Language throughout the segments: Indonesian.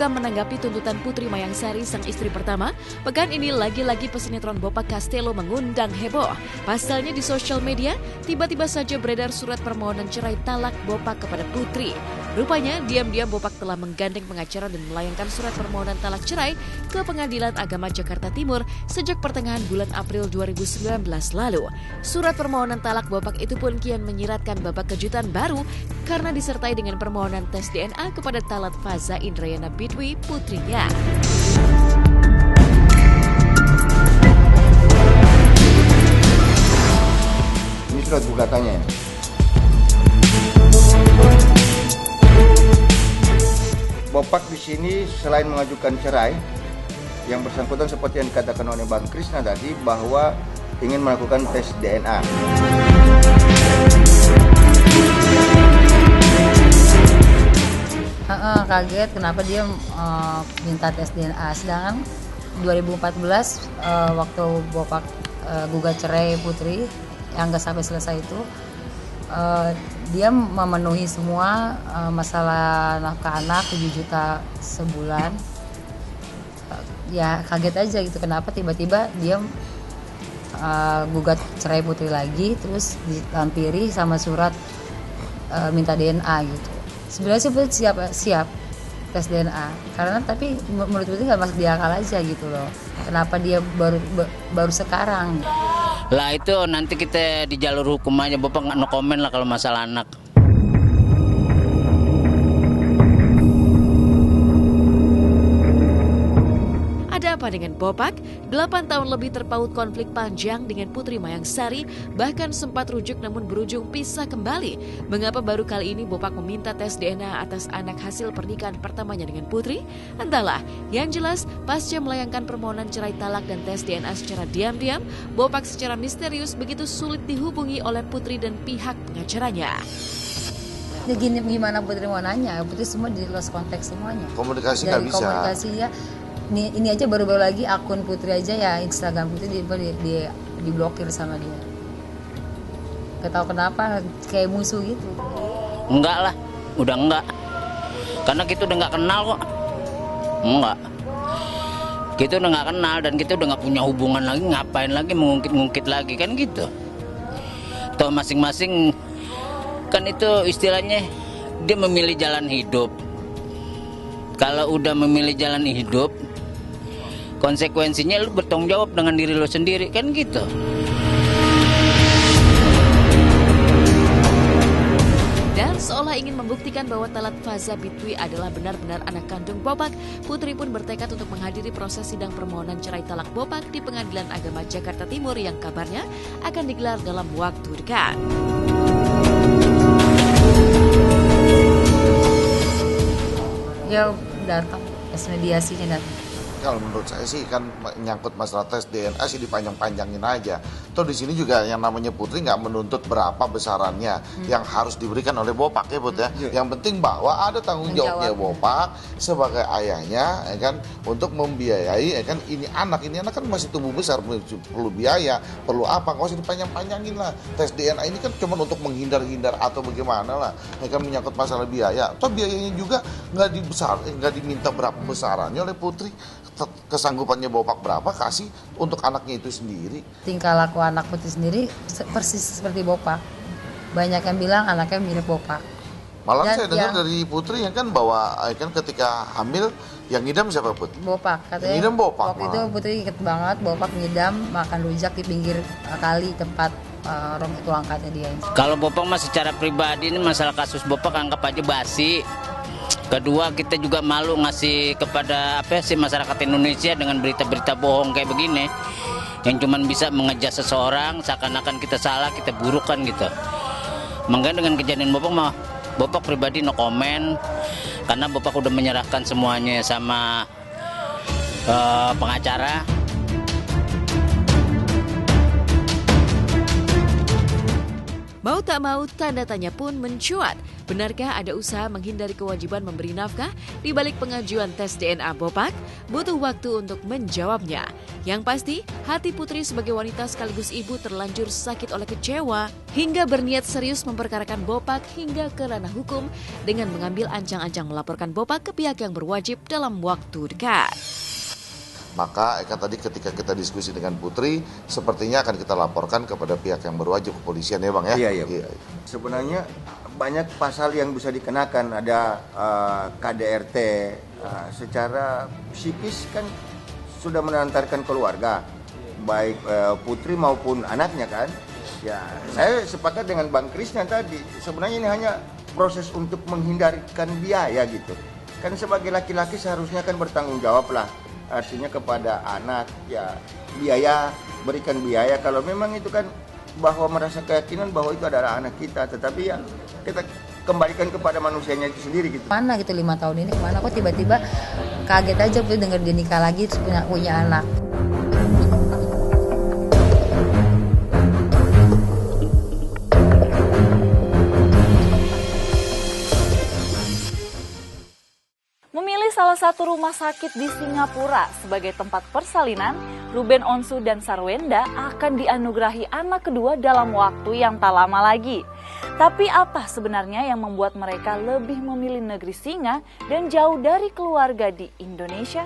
Juga menanggapi tuntutan Putri Mayangsari, sang istri pertama, pekan ini lagi-lagi pesinetron Bopak Castello mengundang heboh. Pasalnya di sosial media, tiba-tiba saja beredar surat permohonan cerai talak Bopak kepada Putri. Rupanya, diam-diam Bopak telah menggandeng pengacara dan melayangkan surat permohonan talak cerai ke Pengadilan Agama Jakarta Timur sejak pertengahan bulan April 2019 lalu. Surat permohonan talak Bopak itu pun kian menyiratkan babak kejutan baru karena disertai dengan permohonan tes DNA kepada Talat Faza Indrayana Bitwi, putrinya. Ini surat gugatannya. Bopak di sini selain mengajukan cerai, yang bersangkutan seperti yang dikatakan oleh Bang Krisna tadi bahwa ingin melakukan tes DNA. Kaget kenapa dia minta tes DNA. Sedangkan 2014 waktu Bopak gugat cerai Putri yang nggak sampai selesai itu, dia memenuhi semua masalah nafkah anak 7 juta sebulan. Ya kaget aja gitu kenapa tiba-tiba dia gugat cerai Putri lagi, terus dilampiri sama surat minta DNA gitu. Sebenarnya sih Putri siap tes DNA, karena tapi menurut Putri nggak masuk di akal aja gitu loh. Kenapa dia baru sekarang? Lah itu nanti kita di jalur hukum aja, Bapak nggak no komen lah kalau masalah anak. Ada apa dengan Bopak? 8 tahun lebih terpaut konflik panjang dengan Putri Mayangsari, bahkan sempat rujuk namun berujung pisah kembali. Mengapa baru kali ini Bopak meminta tes DNA atas anak hasil pernikahan pertamanya dengan Putri? Entahlah, yang jelas pasca melayangkan permohonan cerai talak dan tes DNA secara diam-diam, Bopak secara misterius begitu sulit dihubungi oleh Putri dan pihak pengacaranya. Ya gimana Putri mau nanya? Putri semua di lost konteks semuanya. Komunikasi nggak bisa. Komunikasi ya. Ini aja baru-baru lagi akun Putri aja ya, Instagram Putri diblokir sama dia. Gak tahu kenapa, kayak musuh gitu. Enggak lah, udah enggak. Karena kita udah nggak kenal kok. Enggak. Kita udah nggak kenal dan kita udah nggak punya hubungan lagi, ngapain lagi mengungkit-ungkit lagi kan gitu. Toh masing-masing kan itu istilahnya dia memilih jalan hidup. Kalau udah memilih jalan hidup, konsekuensinya lu bertanggung jawab dengan diri lu sendiri kan gitu. Dan seolah ingin membuktikan bahwa Talat Faza Bitwi adalah benar-benar anak kandung Bopak, Putri pun bertekad untuk menghadiri proses sidang permohonan cerai talak Bopak di Pengadilan Agama Jakarta Timur yang kabarnya akan digelar dalam waktu dekat. Ya datang tes mediasinya datang. Kalau menurut saya sih kan menyangkut masalah tes DNA sih dipanjang-panjangin aja. Toh di sini juga yang namanya Putri nggak menuntut berapa besarannya yang harus diberikan oleh Bopak ya Put ya. Yang penting bahwa ada tanggung jawabnya Bopak sebagai ayahnya ya kan untuk membiayai ya kan ini anak kan masih tumbuh besar perlu biaya, perlu apa, nggak usah dipanjang-panjangin lah. Tes DNA ini kan cuma untuk menghindar-hindar atau bagaimana lah. Ya kan menyangkut masalah biaya. Toh biayanya juga nggak diminta berapa besarannya oleh Putri. Kesanggupannya Bopak berapa kasih untuk anaknya itu sendiri. Tingkah laku anak Putri sendiri persis seperti Bopak. Banyak yang bilang anaknya mirip Bopak. Malah saya dengar dari Putri yang kan bahwa kan ketika hamil yang ngidam siapa Put? Bopak katanya. Yang ngidam Bopak. Waktu itu Putri inget banget Bopak ngidam makan rujak di pinggir kali tempat orang itu angkatnya dia. Kalau Bopak mah secara pribadi ini masalah kasus Bopak anggap aja basi. Kedua kita juga malu ngasih kepada masyarakat Indonesia dengan berita-berita bohong kayak begini yang cuman bisa mengejas seseorang seakan-akan kita salah, kita buruk kan gitu. Makanya dengan kejadian Bopak pribadi no komen karena Bopak udah menyerahkan semuanya sama pengacara. Mau tak mau, tanda tanya pun mencuat. Benarkah ada usaha menghindari kewajiban memberi nafkah di balik pengajuan tes DNA Bopak? Butuh waktu untuk menjawabnya. Yang pasti, hati Putri sebagai wanita sekaligus ibu terlanjur sakit oleh kecewa hingga berniat serius memperkarakan Bopak hingga ke ranah hukum dengan mengambil ancang-ancang melaporkan Bopak ke pihak yang berwajib dalam waktu dekat. Maka Eka tadi ketika kita diskusi dengan Putri, sepertinya akan kita laporkan kepada pihak yang berwajib, kepolisian ya Bang ya? Iya. Sebenarnya banyak pasal yang bisa dikenakan, ada KDRT, secara psikis kan sudah menantarkan keluarga, baik Putri maupun anaknya kan. Ya, saya sepakat dengan Bang Krisna tadi, sebenarnya ini hanya proses untuk menghindarkan biaya gitu. Kan sebagai laki-laki seharusnya kan bertanggung jawab lah. Artinya kepada anak, ya biaya, berikan biaya kalau memang itu kan bahwa merasa keyakinan bahwa itu adalah anak kita, tetapi ya kita kembalikan kepada manusianya itu sendiri gitu. Mana gitu 5 tahun ini kemana, kok tiba-tiba kaget aja tuh denger dia nikah lagi terus punya anak. Memilih salah satu rumah sakit di Singapura sebagai tempat persalinan, Ruben Onsu dan Sarwenda akan dianugerahi anak kedua dalam waktu yang tak lama lagi. Tapi apa sebenarnya yang membuat mereka lebih memilih negeri singa dan jauh dari keluarga di Indonesia?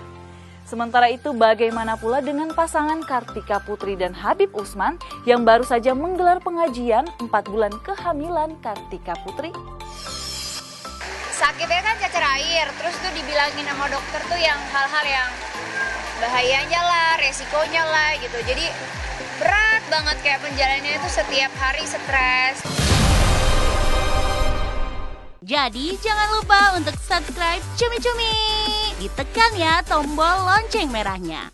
Sementara itu bagaimana pula dengan pasangan Kartika Putri dan Habib Usman yang baru saja menggelar pengajian 4 bulan kehamilan Kartika Putri? Sakitnya kan cacar air, terus tuh dibilangin sama dokter tuh yang hal-hal yang bahayanya lah, resikonya lah gitu. Jadi berat banget kayak penjalannya itu setiap hari stres. Jadi jangan lupa untuk subscribe Cumi Cumi. Ditekan ya tombol lonceng merahnya.